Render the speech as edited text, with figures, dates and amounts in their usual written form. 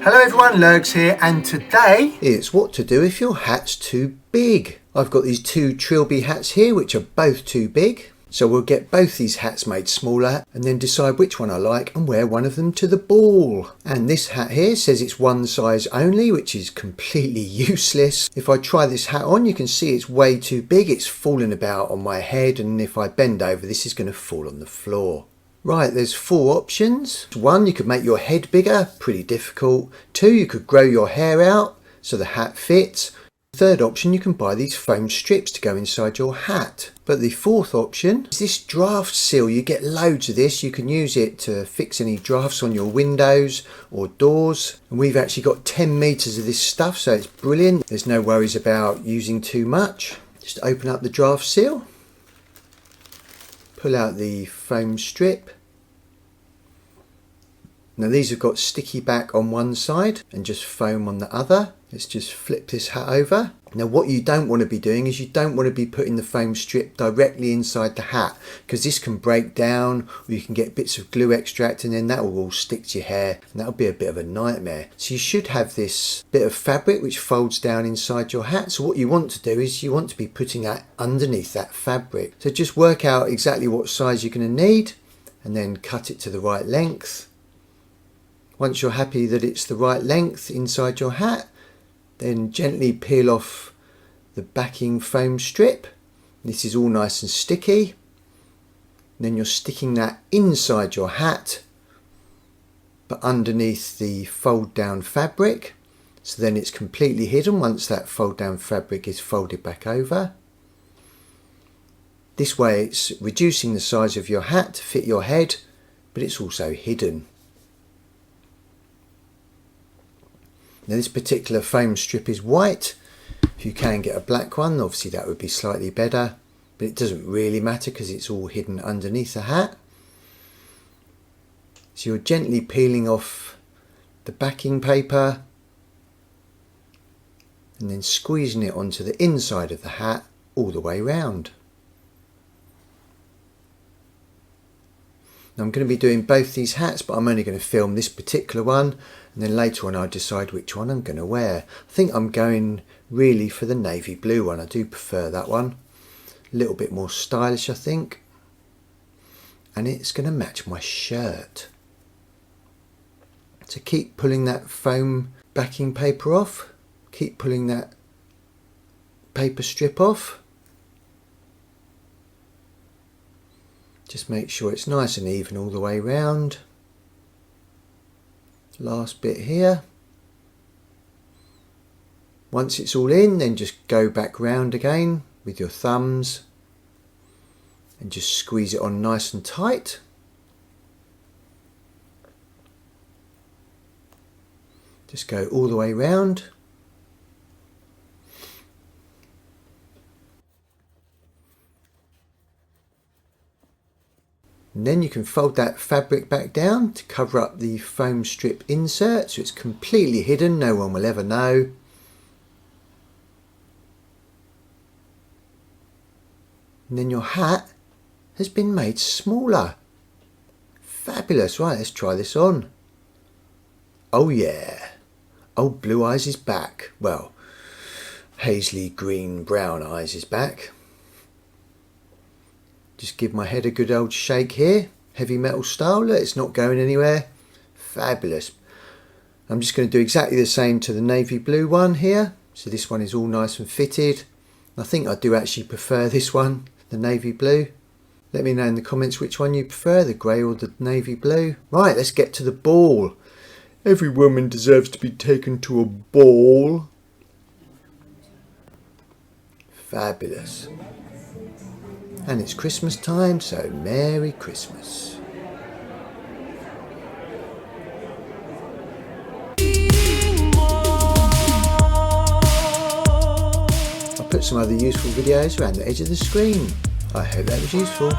Hello everyone, Lurgs here, and today it's what to do if your hat's too big. I've got these two Trilby hats here which are both too big. So we'll get both these hats made smaller and then decide which one I like and wear one of them to the ball. And this hat here says it's one size only, which is completely useless. If I try this hat on, you can see it's way too big. It's falling about on my head, and if I bend over, this is going to fall on the floor. Right, there's 4 options. 1, you could make your head bigger, pretty difficult. 2, you could grow your hair out so the hat fits. 3rd option, you can buy these foam strips to go inside your hat. But the 4th option is this draft seal. You get loads of this. You can use it to fix any drafts on your windows or doors. And we've actually got 10 meters of this stuff, so it's brilliant. There's no worries about using too much. Just open up the draft seal. Pull out the foam strip. Now these have got sticky back on one side and just foam on the other. Let's just flip this hat over. Now what you don't want to be doing is you don't want to be putting the foam strip directly inside the hat, because this can break down, or you can get bits of glue extract and then that will all stick to your hair and that'll be a bit of a nightmare. So you should have this bit of fabric which folds down inside your hat. So what you want to do is you want to be putting that underneath that fabric. So just work out exactly what size you're going to need and then cut it to the right length. Once you're happy that it's the right length inside your hat, then gently peel off the backing foam strip. This is all nice and sticky. Then you're sticking that inside your hat, but underneath the fold down fabric. So then it's completely hidden once that fold down fabric is folded back over. This way it's reducing the size of your hat to fit your head, but it's also hidden. Now this particular foam strip is white. If you can get a black one, obviously that would be slightly better, but it doesn't really matter because it's all hidden underneath the hat. So you're gently peeling off the backing paper and then squeezing it onto the inside of the hat all the way round. Now I'm going to be doing both these hats, but I'm only going to film this particular one, and then later on I'll decide which one I'm going to wear. I think I'm going really for the navy blue one. I do prefer that one. A little bit more stylish, I think. And it's going to match my shirt. So keep pulling that foam backing paper off. Keep pulling that paper strip off. Just make sure it's nice and even all the way round. Last bit here. Once it's all in, then just go back round again with your thumbs and just squeeze it on nice and tight. Just go all the way round. And then you can fold that fabric back down to cover up the foam strip insert so it's completely hidden, no one will ever know. And then your hat has been made smaller. Fabulous. Right, let's try this on. Oh yeah. Oh, Blue Eyes is back. Well, Hazely Green Brown Eyes is back. Just give my head a good old shake here. Heavy metal style. Look, it's not going anywhere. Fabulous. I'm just going to do exactly the same to the navy blue one here. So this one is all nice and fitted. I think I do actually prefer this one, the navy blue. Let me know in the comments which one you prefer, the grey or the navy blue. Right, let's get to the ball. Every woman deserves to be taken to a ball. Fabulous. And it's Christmas time, so Merry Christmas. I'll put some other useful videos around the edge of the screen. I hope that was useful.